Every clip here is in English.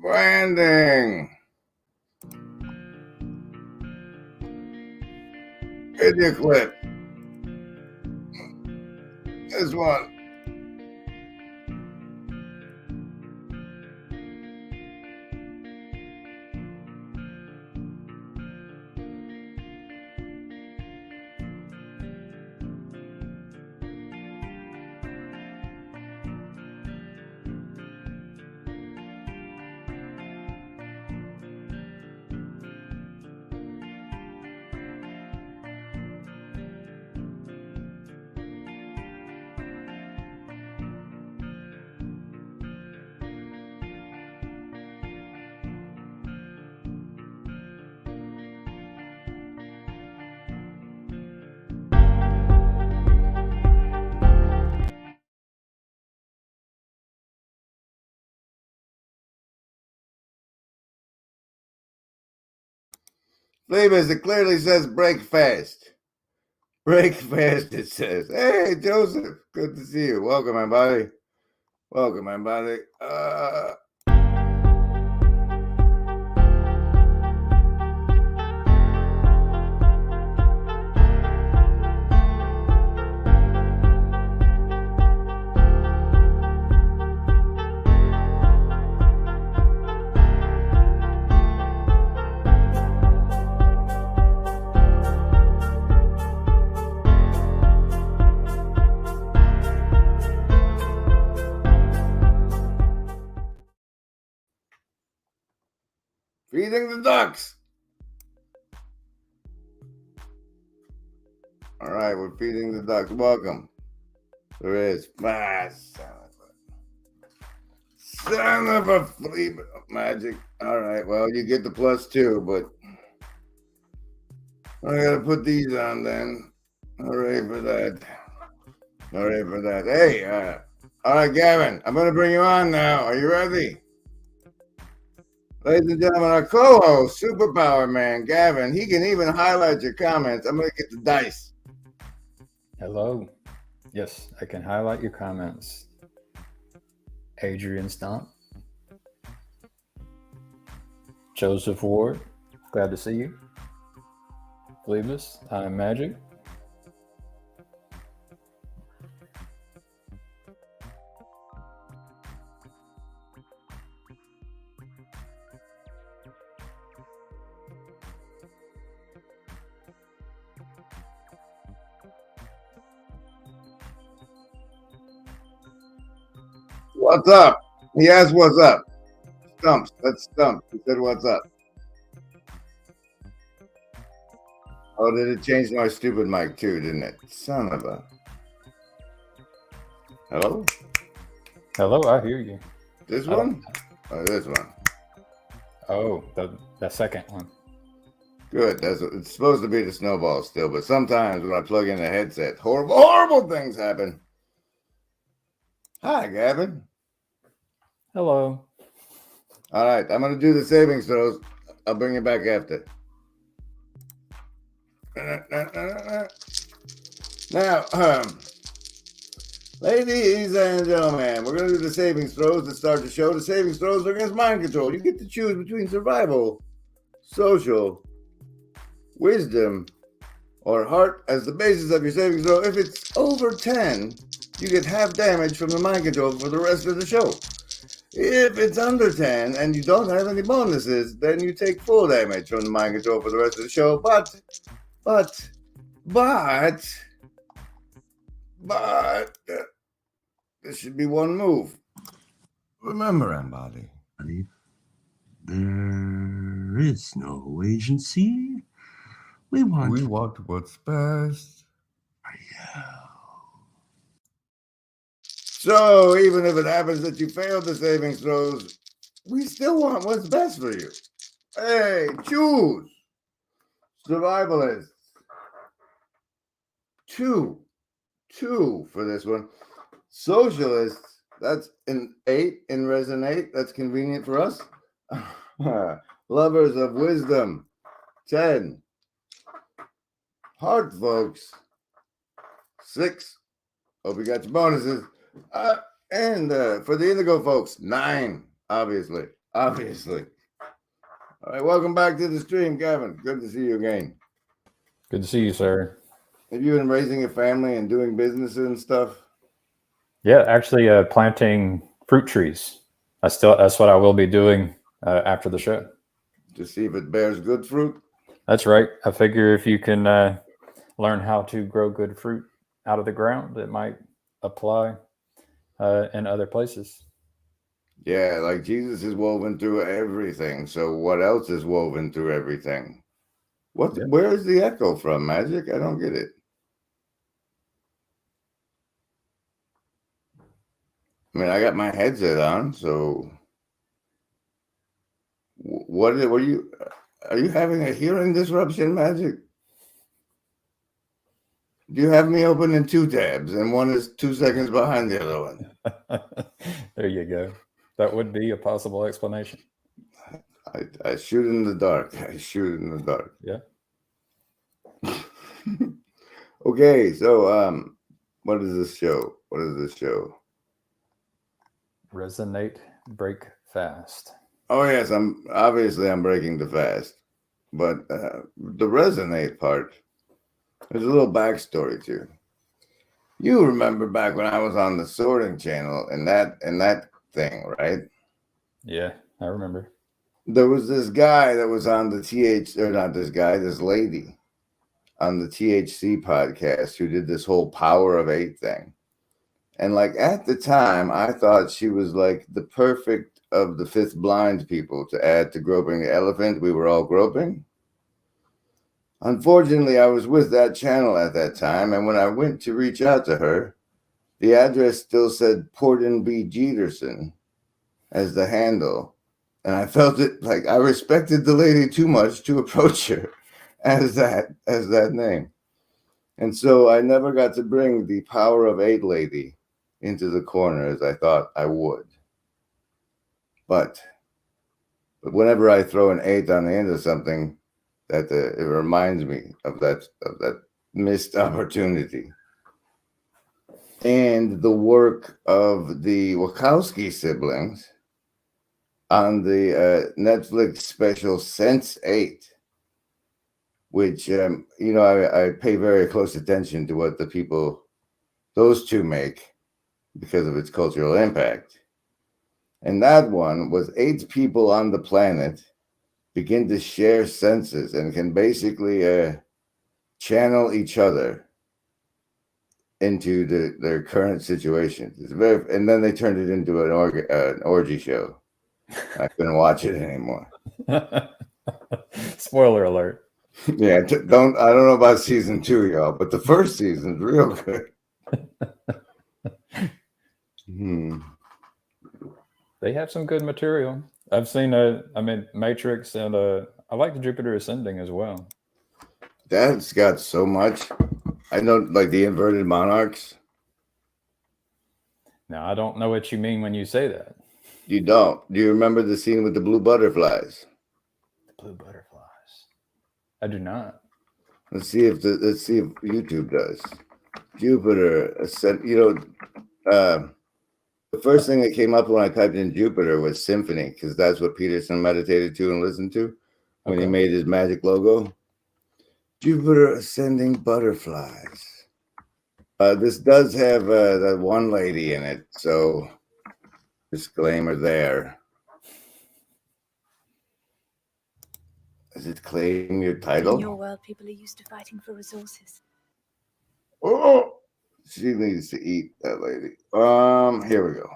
Branding. Video clip. This one. Flavors, it clearly says break fast. Break fast, it says. Hey, Joseph, good to see you. Welcome, everybody. Welcome, everybody. Feeding the ducks. All right, we're feeding the ducks. Welcome. There is. Son of a flea magic. All right, well, you get the +2, but I gotta put these on then. Hooray for that. Hooray for that. Hey, all right, Gavin, I'm gonna bring you on now. Are you ready? Ladies and gentlemen, our co-host, Superpower Man, Gavin, he can even highlight your comments. I'm going to get the dice. Hello. Yes, I can highlight your comments. Adrian Stomp. Joseph Ward, glad to see you. Phlebas, I'm Magic. What's up? He asked what's up. Stumps. That's Stumps. He said what's up. Oh, did it change my stupid mic too, didn't it? Son of a... Hello? Hello, I hear you. This one? Oh, this one. Oh, the second one. Good. It's supposed to be the snowball still, but sometimes when I plug in the headset, horrible things happen. Hi, Gavin. Hello. All right, I'm going to do the savings throws. I'll bring you back after. Now, ladies and gentlemen, we're going to do the savings throws to start the show. The savings throws are against mind control. You get to choose between survival, social, wisdom, or heart as the basis of your savings throw. If it's over 10, you get half damage from the mind control for the rest of the show. If it's under 10 and you don't have any bonuses, then you take full damage from the mind control for the rest of the show. But there should be one move. Remember, everybody, there is no agency. We want what's best. Yeah. So even if it happens that you failed the savings throws, we still want what's best for you. Hey, choose. Survivalists. 2 for this one. Socialists, that's an 8 in Resin8. That's convenient for us. Lovers of wisdom, 10. Heart folks, 6. Hope you got your bonuses. And for the Indigo folks, 9, obviously. All right, welcome back to the stream, Gavin. Good to see you again. Good to see you, sir. Have you been raising a family and doing businesses and stuff? Yeah, actually planting fruit trees. That's what I will be doing after the show. To see if it bears good fruit? That's right. I figure if you can learn how to grow good fruit out of the ground, it might apply in other places. Yeah, like Jesus is woven through everything. So what else is woven through everything? Where is the echo from, Magic? I don't get it. I mean, I got my headset on, so are you having a hearing disruption, Magic? Do you have me open in 2 tabs and one is 2 seconds behind the other one? There you go. That would be a possible explanation. I shoot in the dark. Yeah. Okay, so what is this show? Resin8 Breakfast. Oh yes, I'm breaking the fast, but the Resin8 part, there's a little backstory to. You remember back when I was on the Sorting channel and that thing, right? Yeah, I remember. There was this guy that was on this lady on the THC podcast who did this whole Power of 8 thing. And like at the time, I thought she was like the perfect of the 5th blind people to add to Groping the Elephant. We were all groping. Unfortunately, I was with that channel at that time, and when I went to reach out to her, the address still said Porton B. Jeterson as the handle. And I felt it like I respected the lady too much to approach her as that name. And so I never got to bring the Power of 8 lady into the corner as I thought I would. But whenever I throw an 8 on the end of something, that it reminds me of that missed opportunity. And the work of the Wachowski siblings on the Netflix special Sense8, which, I pay very close attention to what those two make because of its cultural impact. And that one was 8 people on the planet begin to share senses and can basically channel each other into their current situation. And then they turned it into an orgy show. I couldn't watch it anymore. Spoiler alert. Yeah, I don't know about season 2, y'all, but the first season's real good. They have some good material. I've seen Matrix, and I like the Jupiter Ascending as well. That's got so much. I know, like the inverted monarchs. Now, I don't know what you mean when you say that. You don't? Do you remember the scene with the blue butterflies? The blue butterflies. I do not. Let's see if YouTube does. Jupiter Ascend. The first thing that came up when I typed in Jupiter was symphony, because that's what Peterson meditated to and listened to when he made his magic logo. Jupiter Ascending Butterflies. This does have that one lady in it, so disclaimer there. Does it claim your title? In your world, people are used to fighting for resources. Oh, she needs to eat, that lady. Here we go.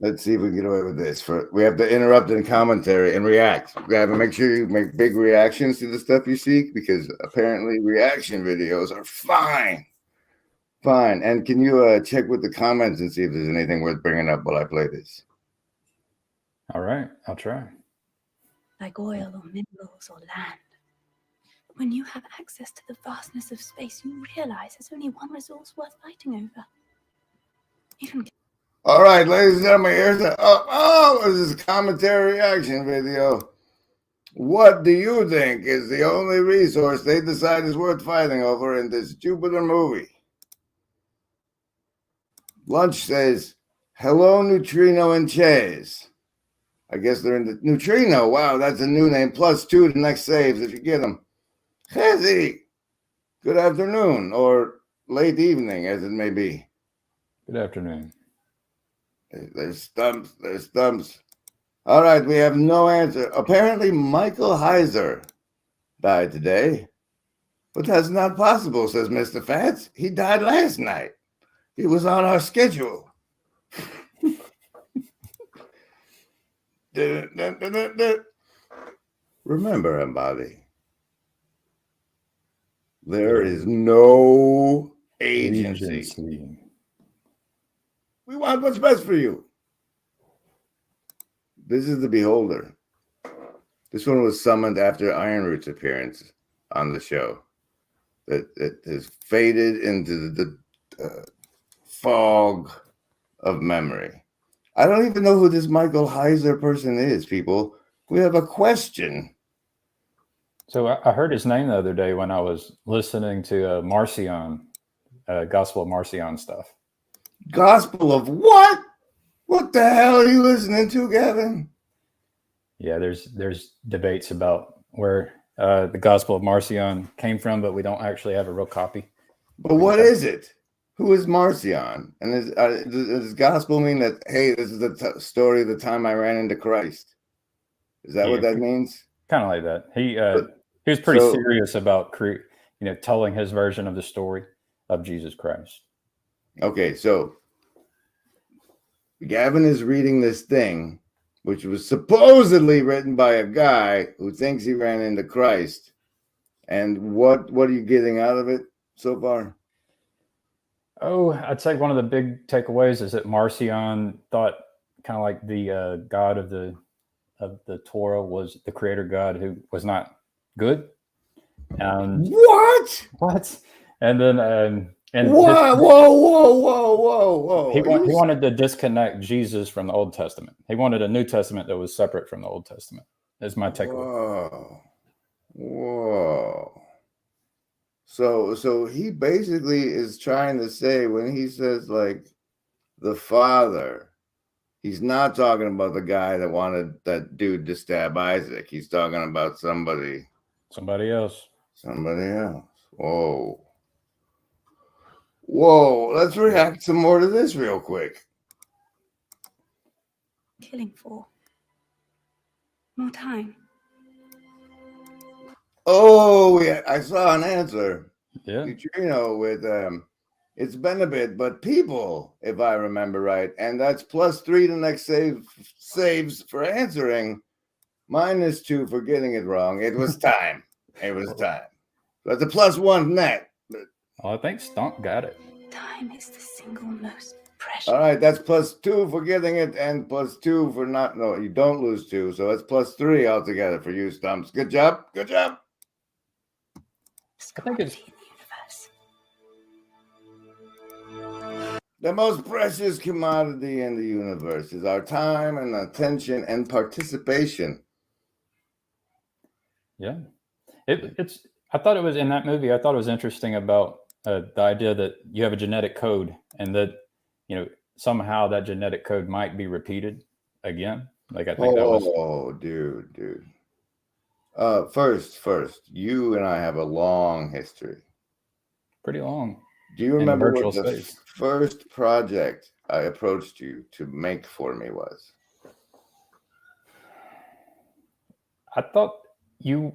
Let's see if we can get away with this. We have to interrupt in commentary and react. We have to make sure you make big reactions to the stuff you seek, because apparently reaction videos are fine. Fine. And can you check with the comments and see if there's anything worth bringing up while I play this? All right, I'll try. Like oil or minerals or land. When you have access to the vastness of space, you realize there's only one resource worth fighting over. Even. All right, ladies and gentlemen, here's this is a commentary reaction video. What do you think is the only resource they decide is worth fighting over in this Jupiter movie? Lunch says, hello, Neutrino and Chase. I guess they're in the Neutrino. Wow, that's a new name. +2 to next saves if you get them. Chezi, good afternoon or late evening, as it may be. Good afternoon. There's stumps. There's stumps. All right, we have no answer. Apparently, Michael Heiser died today. But that's not possible, says Mr. Fats. He died last night. He was on our schedule. Remember, everybody, there is no agency. We want what's best for you. This is the Beholder. This one was summoned after Ironroot's appearance on the show. That has faded into the fog of memory. I don't even know who this Michael Heiser person is, people. We have a question. So I heard his name the other day when I was listening to Marcion, Gospel of Marcion stuff. Gospel of what? What the hell are you listening to, Gavin? Yeah, there's debates about where the Gospel of Marcion came from, but we don't actually have a real copy. But what is it? Who is Marcion? And does gospel mean that, hey, this is the story of the time I ran into Christ? Is that what that means? Kind of like that. He was pretty serious about telling his version of the story of Jesus Christ. Okay, so Gavin is reading this thing, which was supposedly written by a guy who thinks he ran into Christ. And what are you getting out of it so far? Oh, I'd say one of the big takeaways is that Marcion thought kind of like the God of the Torah was the creator God who was not good. And what? And then whoa! He wanted to disconnect Jesus from the Old Testament. He wanted a New Testament that was separate from the Old Testament. That's my takeaway. Whoa. So he basically is trying to say, when he says like the Father, he's not talking about the guy that wanted that dude to stab Isaac. He's talking about somebody else. Whoa. Let's react some more to this real quick. Killing for more time. Oh, yeah, I saw an answer. Yeah. Neutrino with it's been a bit, but people, if I remember right, and that's +3 to next saves for answering, -2 for getting it wrong. It was time. That's a +1 net. Oh, I think Stomp got it. Time is the single most precious. All right, that's +2 for getting it and +2 for not. No, you don't lose 2, so that's +3 altogether for you, Stumps. Good job. I think it's the most precious commodity in the universe is our time and attention and participation. Yeah, it's. I thought it was in that movie. I thought it was interesting about the idea that you have a genetic code and that somehow that genetic code might be repeated again. Like I think that was. Oh, dude. First, you and I have a long history. Pretty long. Do you remember what the first project I approached you to make for me was? I thought you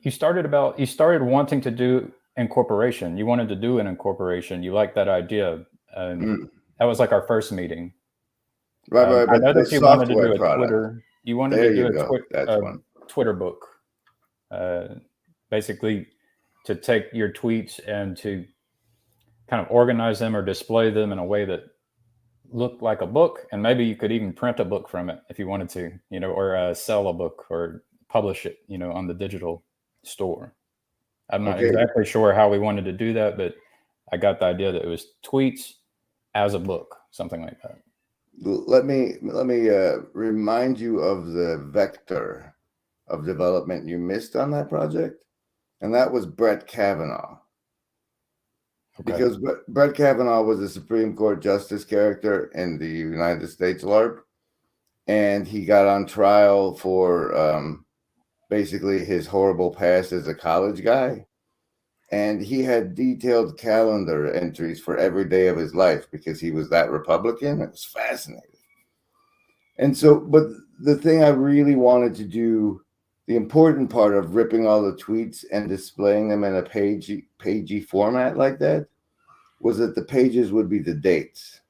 started wanting to do incorporation. You wanted to do an incorporation. You liked that idea. That was like our first meeting. Right. I know that you wanted to do a product. Twitter. You wanted to do a Twitter book. Basically to take your tweets and to kind of organize them or display them in a way that looked like a book, and maybe you could even print a book from it if you wanted to, or sell a book or publish it, on the digital store. I'm not exactly sure how we wanted to do that, but I got the idea that it was tweets as a book, something like that. Let me remind you of the vector of development you missed on that project, and that was Brett Kavanaugh. Okay. Because Brett Kavanaugh was a Supreme Court justice character in the United States LARP, and he got on trial for basically his horrible past as a college guy. And he had detailed calendar entries for every day of his life because he was that Republican. It was fascinating. And so, but the thing I really wanted to do, the important part of ripping all the tweets and displaying them in a pagey format like that, was that the pages would be the dates.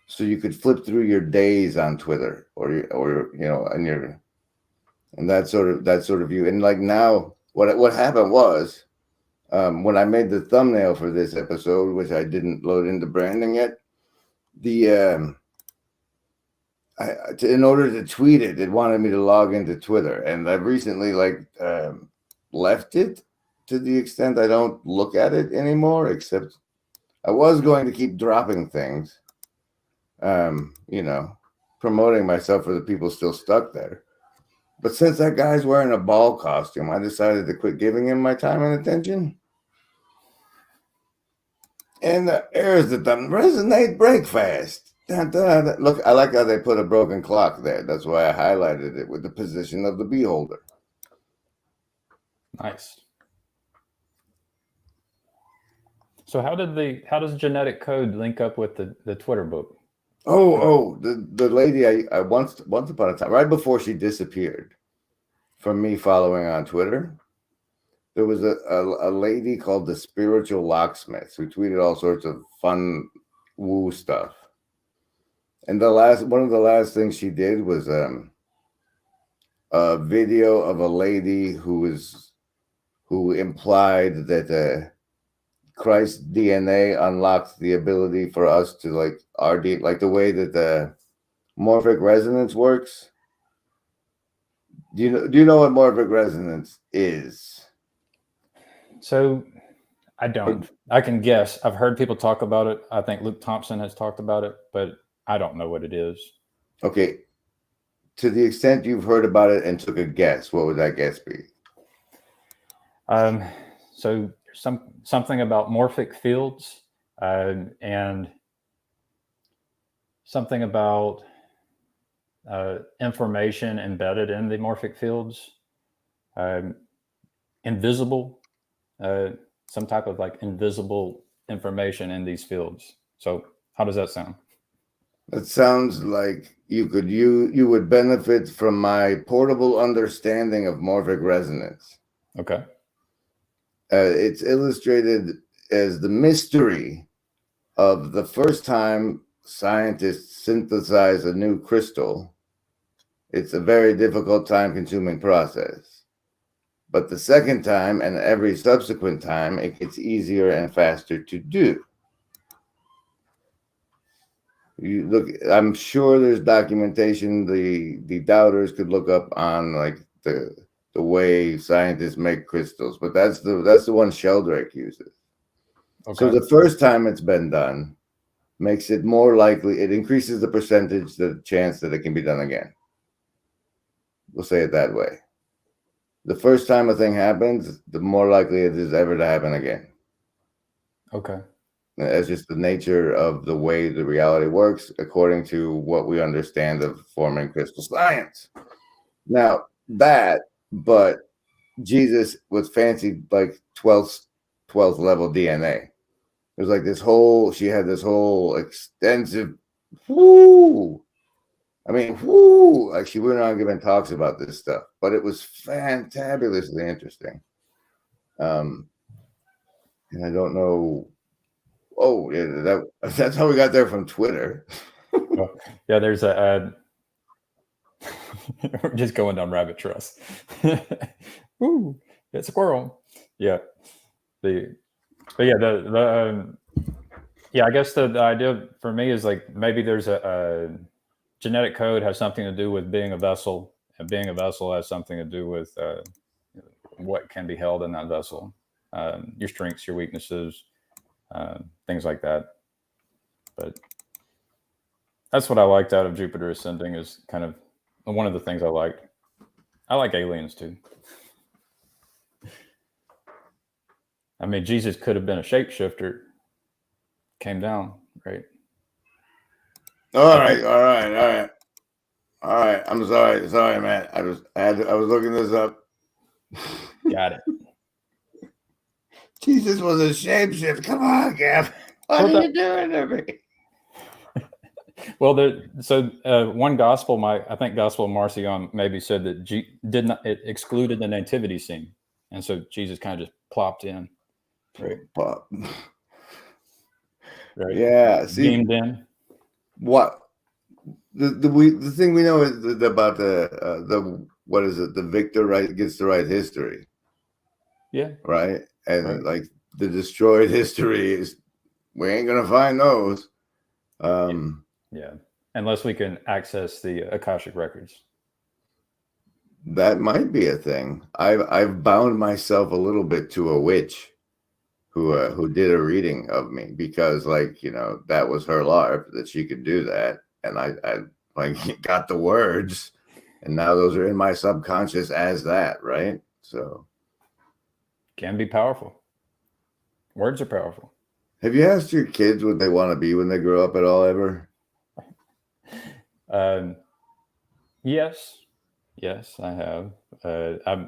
So you could flip through your days on Twitter or you know, and that sort of view. And like now, what happened was, when I made the thumbnail for this episode, which I didn't load into branding yet, in order to tweet it, it wanted me to log into Twitter, and I've recently left it to the extent I don't look at it anymore. Except I was going to keep dropping things, you know, promoting myself for the people still stuck there. But since that guy's wearing a ball costume, I decided to quit giving him my time and attention. And there's the Resin8 Breakfast. Dun, dun, dun. Look, I like how they put a broken clock there. That's why I highlighted it with the position of the beholder. Nice. So how does genetic code link up with the Twitter book? The lady I once upon a time, right before she disappeared from me following on Twitter, there was a lady called the Spiritual Locksmith who tweeted all sorts of fun woo stuff. And one of the last things she did was a video of a lady who implied that Christ's DNA unlocked the ability for us to like the way that the morphic resonance works. Do you know what morphic resonance is? So I don't. I can guess. I've heard people talk about it. I think Luke Thompson has talked about it, but I don't know what it is. Okay. To the extent you've heard about it and took a guess, what would that guess be? So something about morphic fields, and something about information embedded in the morphic fields, invisible, some type of like invisible information in these fields. So how does that sound? That sounds like you would benefit from my portable understanding of morphic resonance. Okay. It's illustrated as the mystery of the first time scientists synthesize a new crystal. It's a very difficult, time-consuming process. But the second time and every subsequent time, it gets easier and faster to do. You look, I'm sure there's documentation the doubters could look up on like the way scientists make crystals, but that's the one Sheldrake uses. Okay. So the first time it's been done makes it more likely, it increases the percentage, the chance that it can be done again. We'll say it that way. The first time a thing happens, the more likely it is ever to happen again. Okay. That's just the nature of the way the reality works, according to what we understand of forming crystal science. Now, but Jesus was fancy like 12th level DNA. There's like she had this whole extensive, like she went on giving talks about this stuff, but it was fantabulously interesting. And I don't know. Oh, yeah, that's how we got there from Twitter. Well, yeah, there's we're just going down rabbit trails. Ooh, it's a squirrel. Yeah. I guess the idea for me is like maybe there's a genetic code has something to do with being a vessel, and being a vessel has something to do with what can be held in that vessel, your strengths, your weaknesses, things like that. But that's what I liked out of Jupiter Ascending, is kind of one of the things I liked. I like aliens too. I mean, Jesus could have been a shapeshifter. Came down, right? All right. I'm sorry, man. I was looking this up. Got it. Jesus was a shapeshift. Come on, Gab. What are you doing to me? Well, one gospel, I think Gospel of Marcion maybe said that it excluded the nativity scene, and so Jesus kind of just plopped in, right? Pop. Right. Yeah. See, Beamed in. what the thing we know is about the what is it? The victor gets to write history. Yeah. Right. And like the destroyed history is, we ain't gonna find those. Yeah. Unless we can access the Akashic records. That might be a thing. I've bound myself a little bit to a witch who did a reading of me, because that was her LARP, that she could do that, and I like got the words, and now those are in my subconscious as that, right? So can be powerful. Words are powerful. Have you asked your kids what they want to be when they grow up at all, ever? Yes, I have.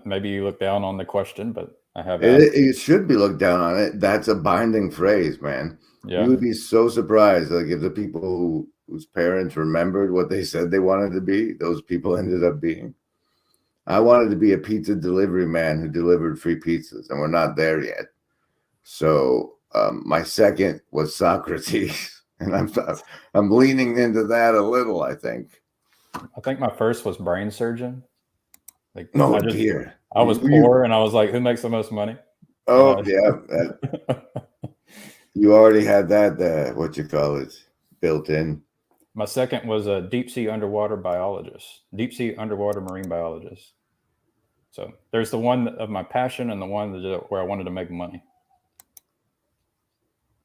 Maybe you look down on the question, but I have. It should be looked down on it. That's a binding phrase, man. Yeah. You would be so surprised, like, if the people whose parents remembered what they said they wanted to be, those people ended up being. I wanted to be a pizza delivery man who delivered free pizzas, and we're not there yet. So my second was Socrates, and I'm leaning into that a little, I think. I think my first was brain surgeon. Like, dear. I was poor, and I was like, who makes the most money? Oh, yeah. You already had that, what you call it, built in. My second was a deep sea underwater biologist, deep sea underwater marine biologist. So there's the one of my passion and the one where I wanted to make money.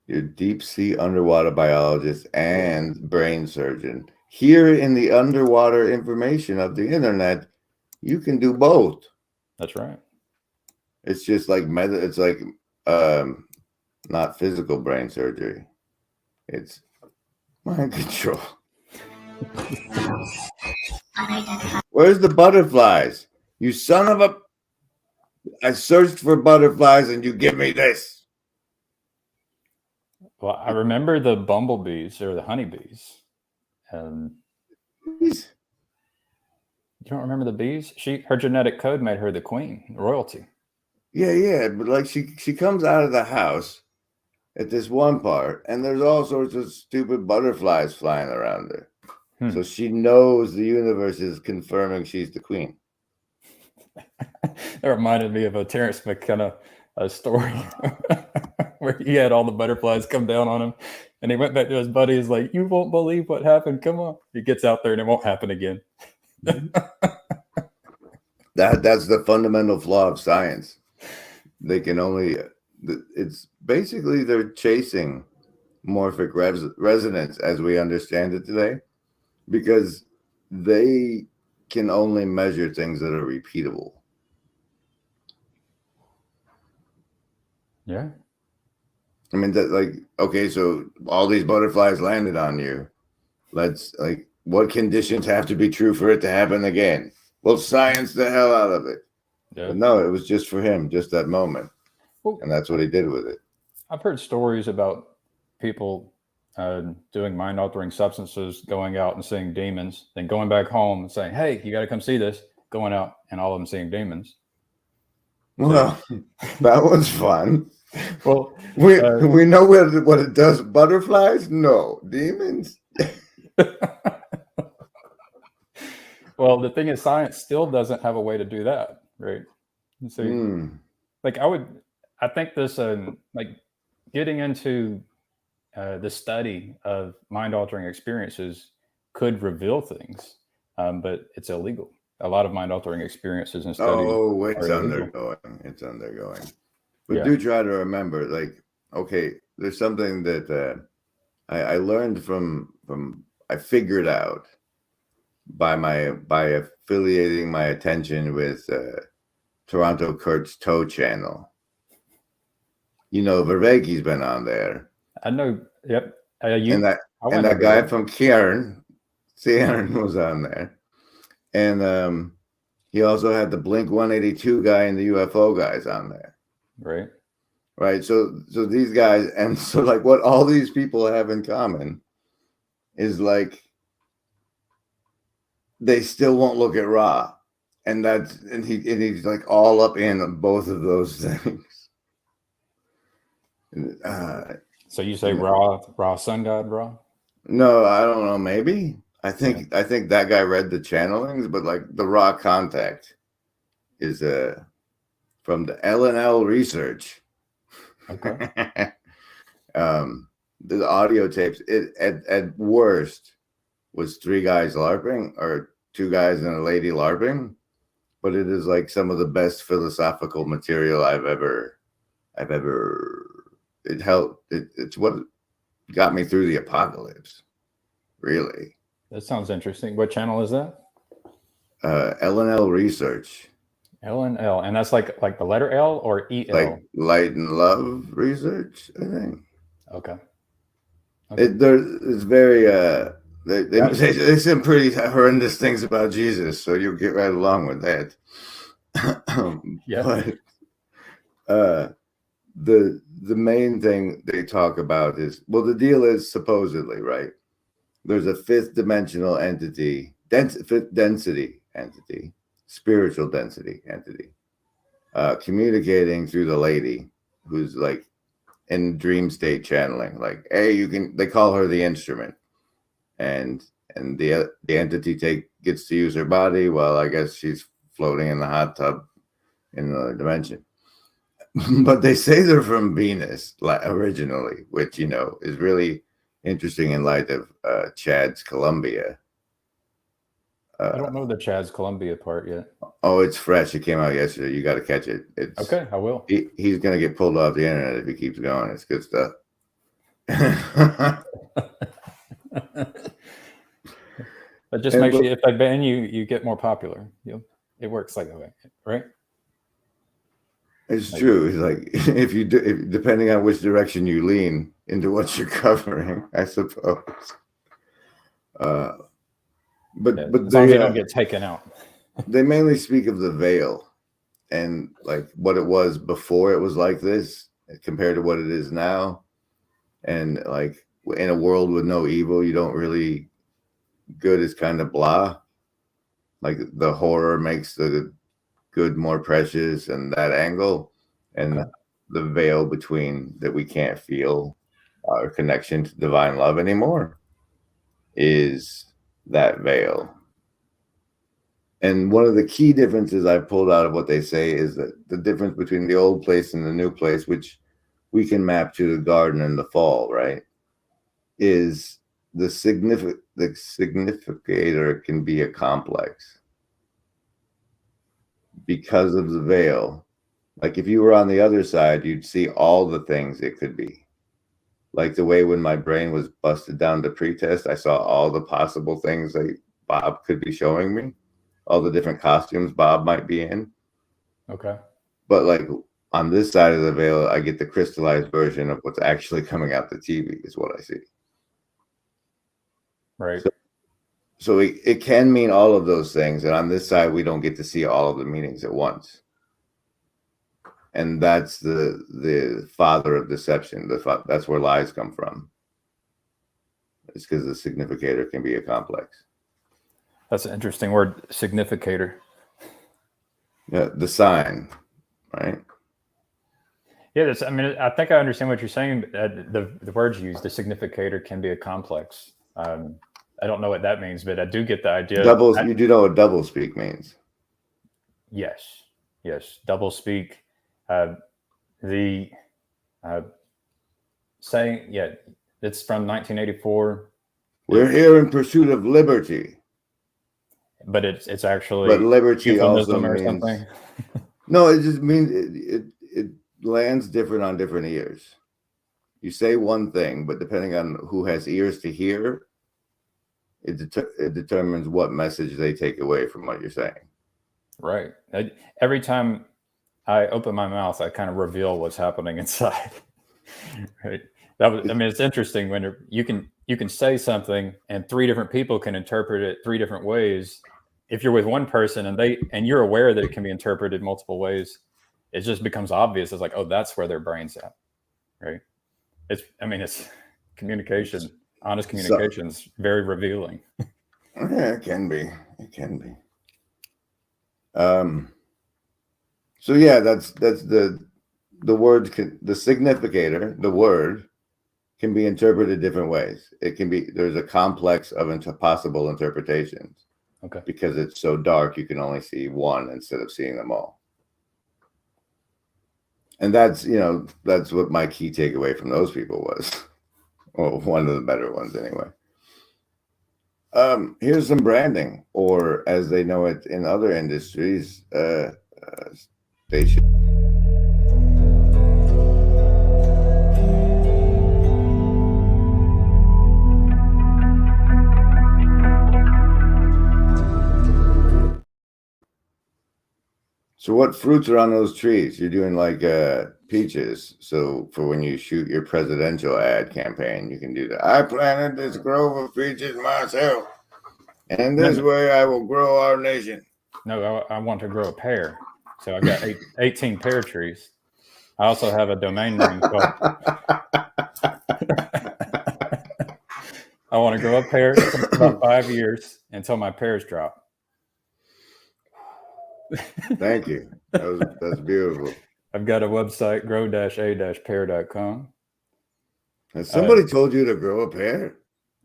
You're deep sea underwater biologist and brain surgeon. Here in the underwater information of the internet, you can do both. That's right. It's just like it's like not physical brain surgery. It's mind control. Where's the butterflies? You son of a... I searched for butterflies and you give me this. Well, I remember the bumblebees or the honeybees. Bees? You don't remember the bees? Her genetic code made her the queen, royalty. Yeah, but like she comes out of the house at this one part, and there's all sorts of stupid butterflies flying around her. So she knows the universe is confirming she's the queen. That reminded me of a Terrence McKenna story where he had all the butterflies come down on him, and he went back to his buddy. He's like, "You won't believe what happened. Come on." He gets out there, and it won't happen again. That's the fundamental flaw of science. They can only... It's basically they're chasing morphic resonance as we understand it today, because they can only measure things that are repeatable. Yeah. I mean, that, like, okay, so all these butterflies landed on you. Let's, like, what conditions have to be true for it to happen again? Well, science the hell out of it. Yeah. But no, it was just for him, just that moment. Well, and that's what he did with it. I've heard stories about people doing mind-altering substances, going out and seeing demons, then going back home and saying, "Hey, you got to come see this," going out and all of them seeing demons. Well, that was fun. Well, we know what it does. Butterflies? No. Demons? Well, the thing is, science still doesn't have a way to do that, right? So, like, I think this, like, getting into the study of mind-altering experiences could reveal things, but it's illegal. A lot of mind-altering experiences and studies. Oh, it's undergoing. It's undergoing. But do try to remember, like, okay, there's something that I learned from I figured out by affiliating my attention with Toronto Kurt's Toe channel. Vervaeke's been on there. I know. Yep. And that guy from Cairn was on there. And he also had the Blink 182 guy and the UFO guys on there. Right. So these guys, and so like what all these people have in common is like they still won't look at Ra. And he's like all up in both of those things. So you say Ra sun god Ra? No, I don't know. Maybe I think that guy read the channelings, but like the Ra contact is from the LNL research. Okay. The audio tapes at worst was 3 guys LARPing or 2 guys and a lady LARPing, but it is like some of the best philosophical material I've ever. It helped. It's what got me through the apocalypse. Really. That sounds interesting. What channel is that? LNL research. LNL, and that's like the letter L or EL? Like Light and Love research, I think. Okay. It's very they say some pretty horrendous things about Jesus, so you'll get right along with that. Yeah. But the main thing they talk about is, well, the deal is supposedly, right? There's a fifth dimensional entity, fifth density entity, spiritual density entity, communicating through the lady who's like in dream state channeling. Like, hey, they call her the instrument, and the entity gets to use her body. Well, I guess she's floating in the hot tub in another dimension. But they say they're from Venus originally, which is really interesting in light of Chad's Columbia. I don't know the Chad's Columbia part yet. Oh, it's fresh. It came out yesterday. You got to catch it. Okay, I will. He's going to get pulled off the internet if he keeps going. It's good stuff. But just make sure if they ban you, you get more popular. It works like that, right? It's true. It's like if depending on which direction you lean into what you're covering, I suppose. But as long as they don't get taken out. They mainly speak of the veil and like what it was before it was like this compared to what it is now. And like in a world with no evil, you don't really, good is kind of blah. Like the horror makes the good more precious, and that angle, and the veil between that we can't feel our connection to divine love anymore is that veil. And one of the key differences I pulled out of what they say is that the difference between the old place and the new place, which we can map to the garden in the fall, right, is the significator can be a complex because of the veil. Like if you were on the other side, you'd see all the things it could be. Like the way when my brain was busted down to pretest, I saw all the possible things that Bob could be showing me, all the different costumes Bob might be in. Okay. But like on this side of the veil, I get the crystallized version of what's actually coming out the TV is what I see. Right. So it can mean all of those things. And on this side, we don't get to see all of the meanings at once. And that's the father of deception. That's where lies come from. It's because the significator can be a complex. That's an interesting word, significator. Yeah, the sign, right? Yeah, I think I understand what you're saying. The words used, the significator can be a complex. I don't know what that means, but I do get the idea. You do know what double speak means? Yes. Double speak. Saying, it's from 1984. We're here in pursuit of liberty. But it's actually. But liberty also or means something. No, it just means it lands different on different ears. You say one thing, but depending on who has ears to hear, it determines what message they take away from what you're saying. Right. Every time I open my mouth, I kind of reveal what's happening inside. Right. I mean, it's interesting when you can say something and three different people can interpret it three different ways. If you're with one person and you're aware that it can be interpreted multiple ways, it just becomes obvious. It's like, oh, that's where their brain's at. Right. It's communication, honest communication is very revealing. Yeah, it can be. It can be. So yeah, that's the word the significator, the word can be interpreted different ways. It can be, there's a complex of possible interpretations. Okay. Because it's so dark, you can only see one instead of seeing them all. And that's what my key takeaway from those people was. Well, one of the better ones anyway. Here's some branding, or as they know it in other industries, station. So what fruits are on those trees? You're doing like peaches. So for when you shoot your presidential ad campaign, you can do that. I planted this grove of peaches myself, and this way I will grow our nation. No, I want to grow a pear. So I've got 18 pear trees. I also have a domain name called I want to grow a pear for about 5 years until my pears drop. Thank you. That's beautiful. I've got a website, grow-a-pear.com. Has somebody told you to grow a pear?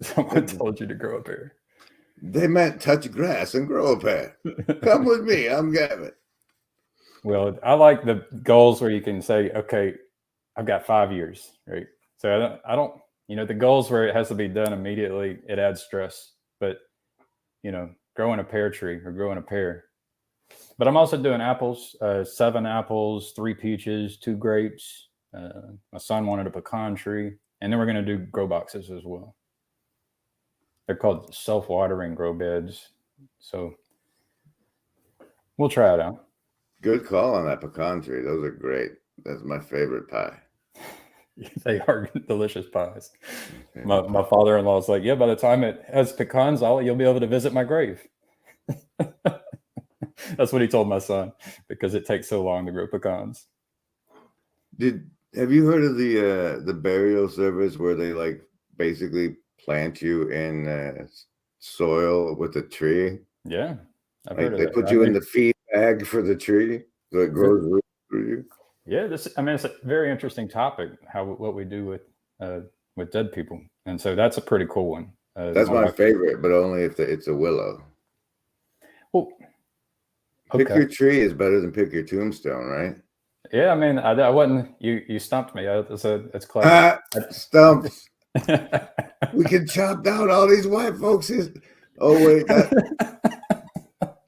Someone told you to grow a pear. They meant touch grass and grow a pear. Come with me. I'm Gavin. Well, I like the goals where you can say, okay, I've got 5 years, right? So I don't, the goals where it has to be done immediately, it adds stress. But, growing a pear tree or growing a pear. But I'm also doing apples, 7 apples, 3 peaches, 2 grapes. My son wanted a pecan tree. And then we're going to do grow boxes as well. They're called self-watering grow beds. So we'll try it out. Good call on that pecan tree. Those are great. That's my favorite pie. They are delicious pies. My father-in-law is like, yeah, by the time it has pecans, you'll be able to visit my grave. That's what he told my son, because it takes so long to grow pecans. Have you heard of the burial service where they like basically plant you in soil with a tree? Yeah, I've like heard of they that. put you in the feed bag for the tree so it grows roots through you. Yeah, it's a very interesting topic. What we do with dead people, and so that's a pretty cool one. That's my favorite, but only if it's a willow. Well, pick your tree is better than pick your tombstone, right? Yeah, I mean, I wasn't. You stumped me. It's clever. Stumps. We can chop down all these white folks. Oh wait,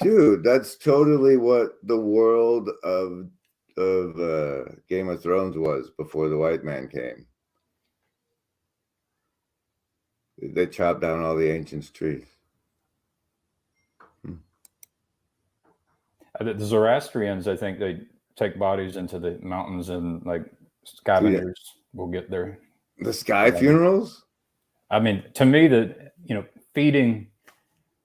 dude, that's totally what the world of Game of Thrones was before the white man came. They chopped down all the ancients' trees. The Zoroastrians, I think they take bodies into the mountains and like scavengers will get there. The sky funerals? I mean, to me, feeding,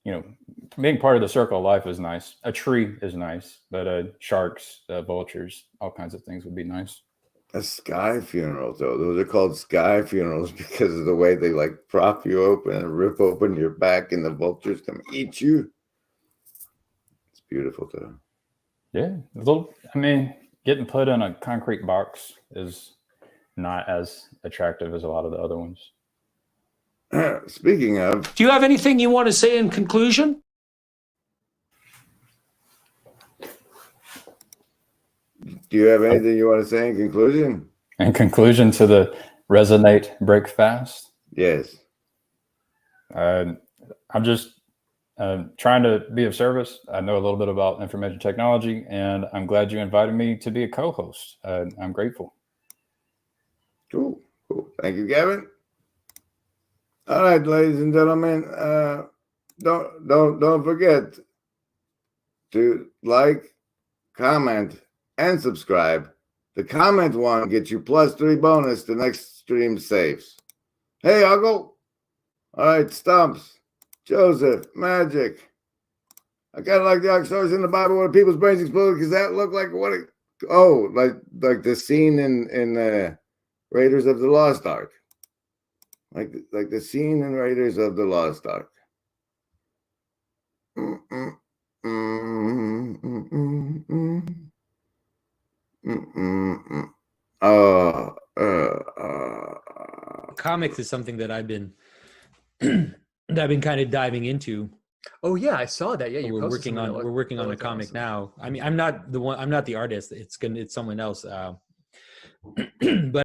being part of the circle of life is nice. A tree is nice, but sharks, vultures, all kinds of things would be nice. A sky funeral, though. Those are called sky funerals because of the way they like prop you open and rip open your back and the vultures come eat you. It's beautiful, though. Yeah. Getting put in a concrete box is not as attractive as a lot of the other ones. Speaking of, do you have anything you want to say in conclusion? Do you have anything you want to say in conclusion? In conclusion to the Resin8 Breakfast? Yes. I'm just trying to be of service. I know a little bit about information technology, and I'm glad you invited me to be a co-host. I'm grateful. Cool. Thank you, Gavin. All right, ladies and gentlemen, don't forget to like, comment, and subscribe. The comment one gets you +3 bonus the next stream saves. Hey, Uncle. All right, Stumps, Joseph, Magic. I kind of like the stories in the Bible where people's brains explode because that looked like what it, oh, like the scene in Raiders of the Lost Ark. Like the scene in Raiders of the Lost Ark. Comics is something that I've been kind of diving into. Oh yeah, I saw that. Yeah, you we're working on a comic awesome. now. I mean, I'm not the artist. It's someone else. But